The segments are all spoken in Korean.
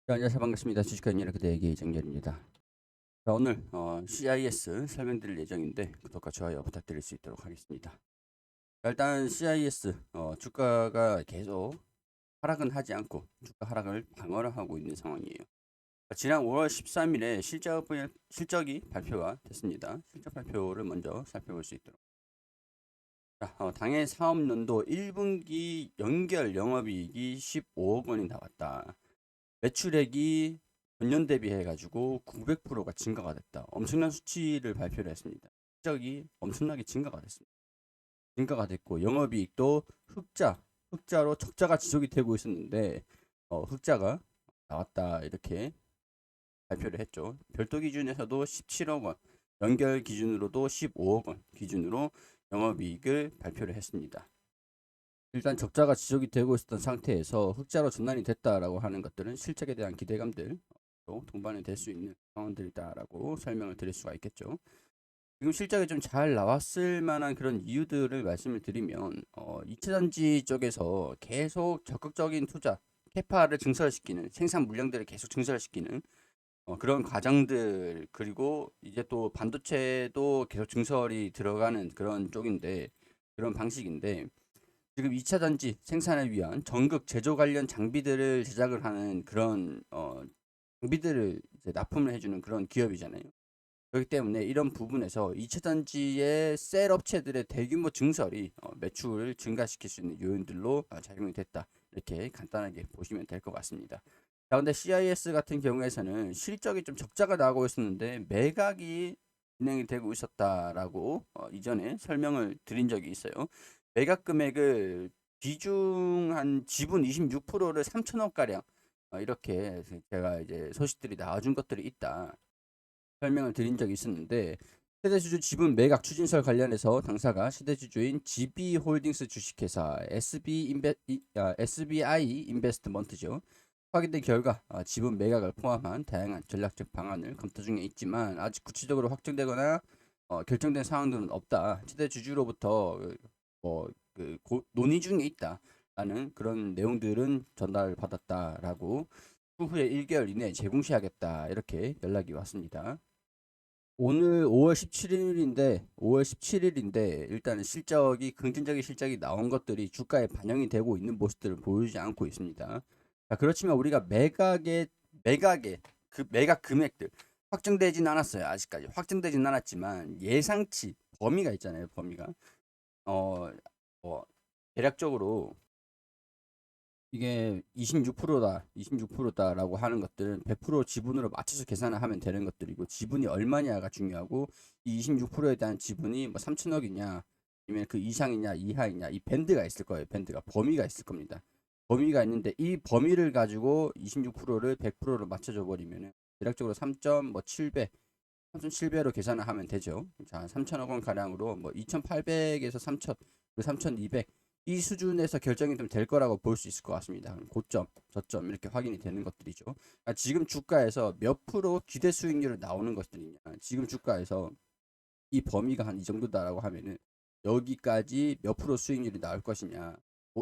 자, 안녕하세요. 반갑습니다. 주식하는 여러 그대에게 이정렬입니다. 자, 오늘 CIS 설명드릴 예정인데 구독과 좋아요 부탁드릴 수 있도록 하겠습니다. 자, 일단 CIS 주가가 계속 하락은 하지 않고 주가 하락을 방어를 하고 있는 상황이에요. 지난 5월 13일에 실적이 발표가 됐습니다. 실적 발표를 먼저 살펴볼 수 있도록. 자, 당해 사업년도 1분기 연결 영업이익이 15억 원이 나왔다. 매출액이 전년 대비해 가지고 900%가 증가가 됐다. 엄청난 수치를 발표를 했습니다. 실적이 엄청나게 증가가 됐습니다. 증가가 됐고 영업이익도 흑자로 적자가 지속이 되고 있었는데 흑자가 나왔다 이렇게 발표를 했죠. 별도 기준에서도 17억 원, 연결 기준으로도 15억 원 기준으로 영업이익을 발표를 했습니다. 일단 적자가 지속이 되고 있었던 상태에서 흑자로 전환이 됐다라고 하는 것들은 실적에 대한 기대감들 동반이 될 수 있는 상황들이다라고 설명을 드릴 수가 있겠죠. 지금 실적이 좀 잘 나왔을 만한 그런 이유들을 말씀을 드리면 2차전지 쪽에서 계속 적극적인 투자, 캐파를 증설시키는 생산 물량들을 계속 증설시키는 그런 과정들 그리고 이제 또 반도체도 계속 증설이 들어가는 그런 쪽인데 그런 방식인데 지금 2차 전지 생산을 위한 전극 제조 관련 장비들을 제작을 하는 그런 장비들을 이제 납품을 해주는 그런 기업이잖아요. 그렇기 때문에 이런 부분에서 2차 전지의 셀 업체들의 대규모 증설이 매출을 증가시킬 수 있는 요인들로 작용이 됐다. 이렇게 간단하게 보시면 될 것 같습니다. 자, 근데 CIS 같은 경우에서는 실적이 좀 적자가 나고 있었는데 매각이 진행이 되고 있었다라고 이전에 설명을 드린 적이 있어요. 매각 금액을 비중 한 지분 26%를 3천억 가량 이렇게 제가 이제 소식들이 나와준 것들이 있다. 설명을 드린 적이 있었는데 세대주주 지분 매각 추진설 관련해서 당사가 시대주주인 GB홀딩스 주식회사 SBI 인베스트먼트죠. 확인된 결과 지분 매각을 포함한 다양한 전략적 방안을 검토 중에 있지만 아직 구체적으로 확정되거나 결정된 사항들은 없다. 시대주주로부터 논의 중에 있다라는 그런 내용들은 전달받았다라고 후에 1개월 이내에 제공시하겠다 이렇게 연락이 왔습니다. 오늘 5월 17일인데 일단은 실적이 긍정적인 실적이 나온 것들이 주가에 반영이 되고 있는 모습들을 보이지 않고 있습니다. 자, 그렇지만 우리가 매각의 그 매각 금액들 확정되진 않았어요. 아직까지 확정되진 않았지만 예상치 범위가 있잖아요. 범위가 어, 뭐 대략적으로 이게 26%다, 26%다라고 하는 것들은 100% 지분으로 맞춰서 계산을 하면 되는 것들이고 지분이 얼마냐가 중요하고 이 26%에 대한 지분이 뭐 3천억이냐 아니면 그 이상이냐 이하이냐 이 밴드가 있을 거예요. 밴드가 범위가 있을 겁니다. 범위가 있는데 이 범위를 가지고 26%를 100%로 맞춰줘 버리면은 대략적으로 3.7배 3.7배로 계산을 하면 되죠. 자, 3천억 원 가량으로 뭐 2,800에서 3천, 그 3,200 이 수준에서 결정이 좀 될 거라고 볼 수 있을 것 같습니다. 고점, 저점 이렇게 확인이 되는 것들이죠. 지금 주가에서 몇 프로 기대 수익률을 나오는 것들이냐. 지금 주가에서 이 범위가 한 이 정도다라고 하면은 여기까지 몇 프로 수익률이 나올 것이냐.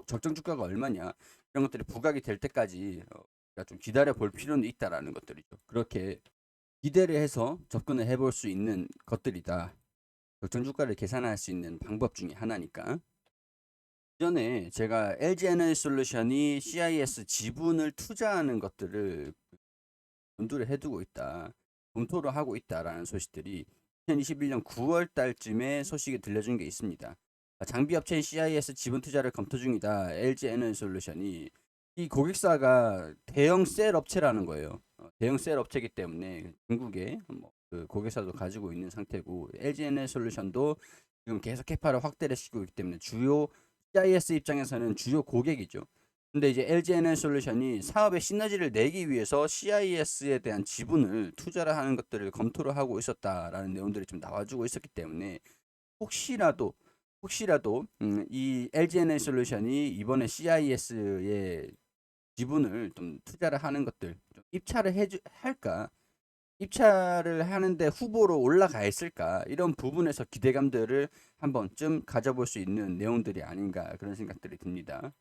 적정 주가가 얼마냐. 이런 것들이 부각이 될 때까지 좀 기다려 볼 필요는 있다라는 것들이죠. 그렇게 기대를 해서 접근을 해볼 수 있는 것들이다. 적정 주가를 계산할 수 있는 방법 중에 하나니까. 전에 제가 LG에너지솔루션이 CIS 지분을 투자하는 것들을 염두를 해두고 있다. 검토를 하고 있다라는 소식들이 2021년 9월 달쯤에 소식이 들려준 게 있습니다. 장비 업체인 CIS 지분 투자를 검토 중이다. LG에너지솔루션이 이 고객사가 대형 셀 업체라는 거예요. 대형 셀 업체이기 때문에 중국에 그 고객사도 가지고 있는 상태고 LG에너지솔루션도 지금 계속 캐파를 확대를 시키고 있기 때문에 주요 CIS 입장에서는 주요 고객이죠. 근데 이제 LG에너지솔루션이 사업의 시너지를 내기 위해서 CIS에 대한 지분을 투자를 하는 것들을 검토를 하고 있었다라는 내용들이 좀 나와주고 있었기 때문에 혹시라도 이 LG에너지솔루션이 이번에 CIS에 지분을 좀 투자를 하는 것들 좀 입찰을 할까? 입찰을 하는데 후보로 올라가 있을까? 이런 부분에서 기대감들을 한 번쯤 가져볼 수 있는 내용들이 아닌가 그런 생각들이 듭니다.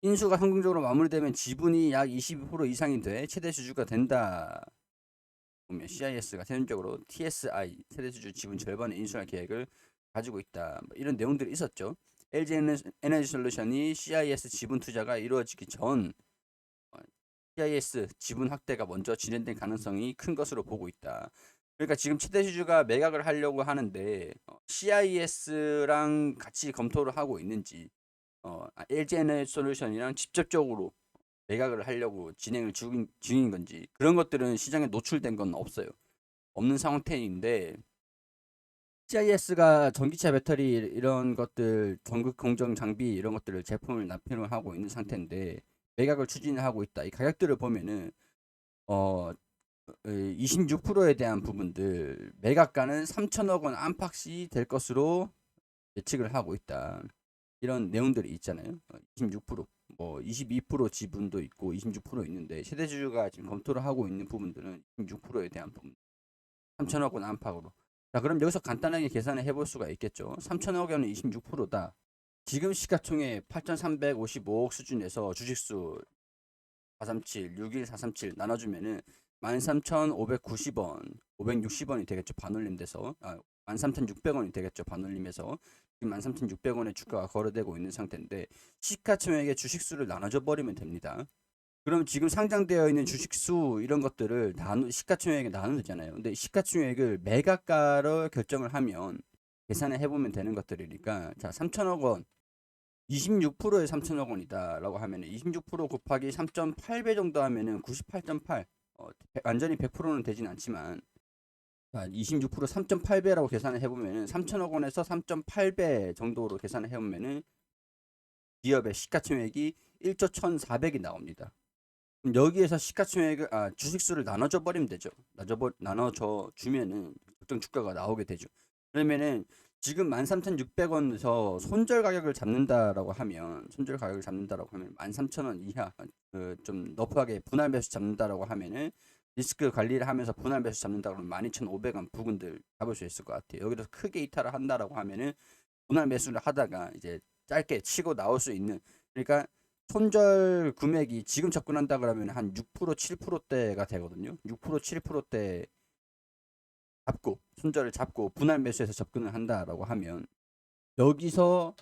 인수가 성공적으로 마무리되면 지분이 약 22% 이상이 돼 최대 주주가 된다. 보면 CIS가 최종적으로 TSI 최대 주주 지분 절반을 인수할 계획을 가지고 있다. 뭐 이런 내용들이 있었죠. LG 에너지 솔루션이 CIS 지분 투자가 이루어지기 전 CIS 지분 확대가 먼저 진행될 가능성이 큰 것으로 보고 있다. 그러니까 지금 최대 주주가 매각을 하려고 하는데 CIS랑 같이 검토를 하고 있는지 LG 에너지 솔루션이랑 직접적으로 매각을 하려고 진행을 중인 건지 그런 것들은 시장에 노출된 건 없어요. 없는 상태인데 CIS가 전기차 배터리 이런 것들 전극 공정 장비 이런 것들을 제품을 납품을 하고 있는 상태인데 매각을 추진하고 있다. 이 가격들을 보면은 어 26%에 대한 부분들 매각가는 3천억 원 안팎이 될 것으로 예측을 하고 있다. 이런 내용들이 있잖아요. 26%뭐 22% 지분도 있고 26% 있는데 최대주주가 지금 검토를 하고 있는 부분들은 26%에 대한 부분 3천억 원 안팎으로. 자, 그럼 여기서 간단하게 계산을 해볼 수가 있겠죠. 3천억 원은 26%다. 지금 시가총액 8,355억 수준에서 주식수 437, 61,437 나눠주면은 13,590원, 560원이 되겠죠. 반올림돼서 13,600원이 되겠죠. 반올림에서 지금 13,600원의 주가가 거래되고 있는 상태인데 시가총액의 주식수를 나눠줘 버리면 됩니다. 그럼 지금 상장되어 있는 주식수 이런 것들을 시가총액에 나누잖아요. 근데 시가총액을 매각가로 결정을 하면 계산을 해보면 되는 것들이니까 자 3천억 원 26%에 3천억 원이다라고 하면 26% 곱하기 3.8배 정도 하면은 98.8 완전히 100%는 되진 않지만 26% 3.8배라고 계산을 해보면은 3천억 원에서 3.8배 정도로 계산을 해보면은 기업의 시가총액이 1조 1,400이 나옵니다. 그럼 여기에서 시가총액을 주식수를 나눠줘 버리면 되죠. 나눠줘 주면은 적정 주가가 나오게 되죠. 그러면은 지금 13,600원에서 손절 가격을 잡는다라고 하면 13,000원 이하 좀 너프하게 분할 매수 잡는다라고 하면은 리스크 관리를 하면서 분할 매수 잡는다 그러면 12,500원 부근들 잡을 수 있을 것 같아요. 여기서 크게 이탈을 한다라고 하면은 분할 매수를 하다가 이제 짧게 치고 나올 수 있는 그러니까 손절 금액이 지금 접근한다 그러면 한 6% 7%대가 되거든요. 6% 7%대 잡고 손절을 잡고 분할 매수해서 접근을 한다라고 하면 여기서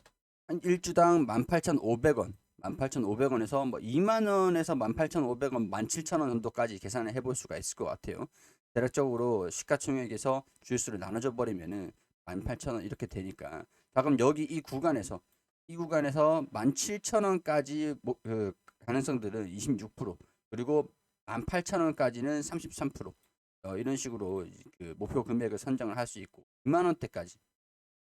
한 일주당 18,500원 18,500원에서 뭐 2만 원에서 18,500원 17,000원 정도까지 계산을 해볼 수가 있을 것 같아요. 대략적으로 시가총액에서 주유수를 나눠줘 버리면은 18,000원 이렇게 되니까 자 그럼 여기 이 구간에서 17,000원까지 그 가능성들은 26% 그리고 18,000원까지는 33% 이런 식으로 그 목표 금액을 선정을 할 수 있고 2만 원대까지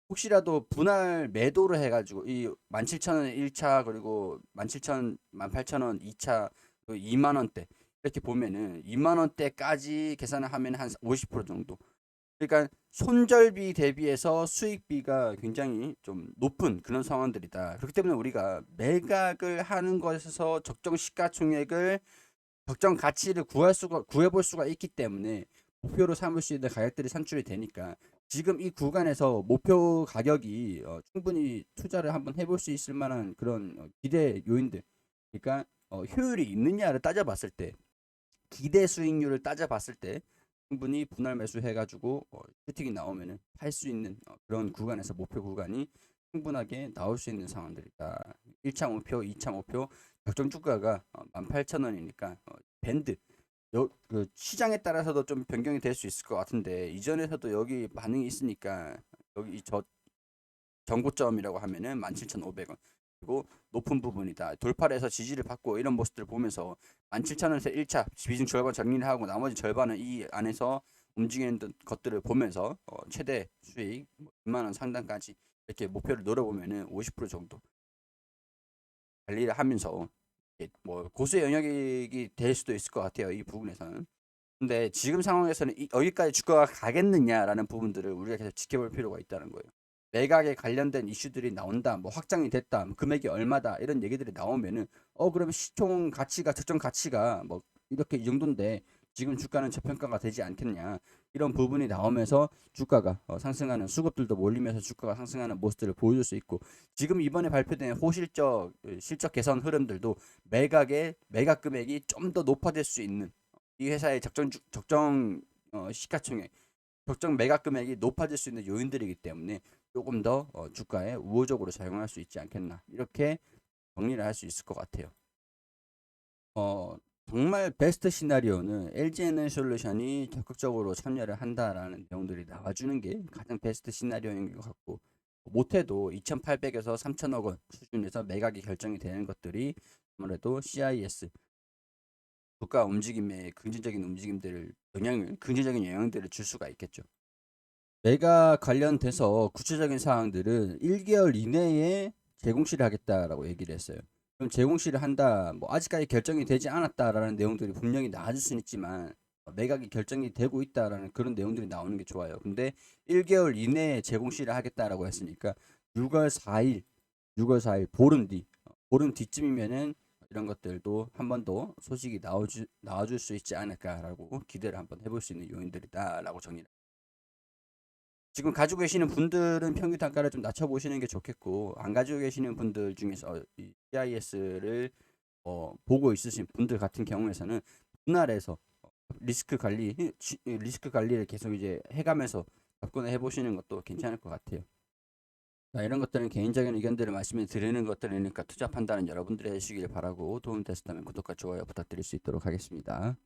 혹시라도 분할 매도를 해가지고 이 17,000원 1차 그리고 17,000, 18,000원 2차 2만 원대 이렇게 보면은 2만 원대까지 계산을 하면 한 50% 정도. 그러니까 손절비 대비해서 수익비가 굉장히 좀 높은 그런 상황들이다. 그렇기 때문에 우리가 매각을 하는 것에서 적정 시가총액을 적정 가치를 구해볼 수가 있기 때문에 목표로 삼을 수 있는 가격들이 산출이 되니까 지금 이 구간에서 목표 가격이 충분히 투자를 한번 해볼 수 있을 만한 그런 기대 요인들 그러니까 효율이 있느냐를 따져봤을 때 기대 수익률을 따져봤을 때 충분히 분할 매수해가지고 슈팅이 나오면은 팔 수 있는 그런 구간에서 목표 구간이 충분하게 나올 수 있는 상황들이다. 1차 목표, 2차 목표 적정 주가가 18,000원이니까 밴드 그 시장에 따라서도 좀 변경이 될 수 있을 것 같은데 이전에서도 여기 반응이 있으니까 여기 저 정고점이라고 하면은 17,500원 그리고 높은 부분이다. 돌파를 해서 지지를 받고 이런 모습들을 보면서 17,000원에서 1차 비중 절반 정리를 하고 나머지 절반은 이 안에서 움직이는 것들을 보면서 최대 수익 2만 원 상단까지 이렇게 목표를 노려보면은 50% 정도 관리를 하면서 뭐 고수의 영역이 될 수도 있을 것 같아요. 이 부분에서는. 근데 지금 상황에서는 여기까지 주가가 가겠느냐라는 부분들을 우리가 계속 지켜볼 필요가 있다는 거예요. 매각에 관련된 이슈들이 나온다, 뭐 확장이 됐다, 뭐 금액이 얼마다 이런 얘기들이 나오면은 그러면 시총 가치가 적정 가치가 뭐 이렇게 이 정도인데 지금 주가는 저평가가 되지 않겠냐 이런 부분이 나오면서 주가가 상승하는 수급들도 몰리면서 주가가 상승하는 모습들을 보여줄 수 있고 지금 이번에 발표된 호실적 실적 개선 흐름들도 매각 금액이 좀 더 높아질 수 있는 이 회사의 적정 시가총액 적정 매각 금액이 높아질 수 있는 요인들이기 때문에 조금 더 주가에 우호적으로 작용할 수 있지 않겠나 이렇게 정리를 할 수 있을 것 같아요. 어, 정말 베스트 시나리오는 LG에너지솔루션이 적극적으로 참여를 한다라는 내용들이 나와주는 게 가장 베스트 시나리오인 것 같고 못해도 2,800에서 3,000억 원 수준에서 매각이 결정이 되는 것들이 아무래도 CIS 주가 움직임에 긍정적인 영향들을 줄 수가 있겠죠. 매각 관련돼서 구체적인 사항들은 1개월 이내에 재공시를 하겠다라고 얘기를 했어요. 그럼 재공시를 한다, 뭐 아직까지 결정이 되지 않았다라는 내용들이 분명히 나와줄 수는 있지만 매각이 결정이 되고 있다라는 그런 내용들이 나오는 게 좋아요. 근데 1개월 이내에 재공시를 하겠다라고 했으니까 6월 4일, 6월 4일 보름 뒤쯤이면은 이런 것들도 한 번 더 소식이 나와줄 수 있지 않을까라고 기대를 한번 해볼 수 있는 요인들이다라고 정리를. 지금 가지고 계시는 분들은 평균 단가를 좀 낮춰보시는 게 좋겠고 안 가지고 계시는 분들 중에서 이 CIS를 보고 있으신 분들 같은 경우에서는 분할해서 리스크 관리를 계속 이제 해가면서 접근을 해보시는 것도 괜찮을 것 같아요. 자, 이런 것들은 개인적인 의견들을 말씀을 드리는 것들이니까 투자 판단은 여러분들이 해주시길 바라고 도움됐다면 구독과 좋아요 부탁드릴 수 있도록 하겠습니다.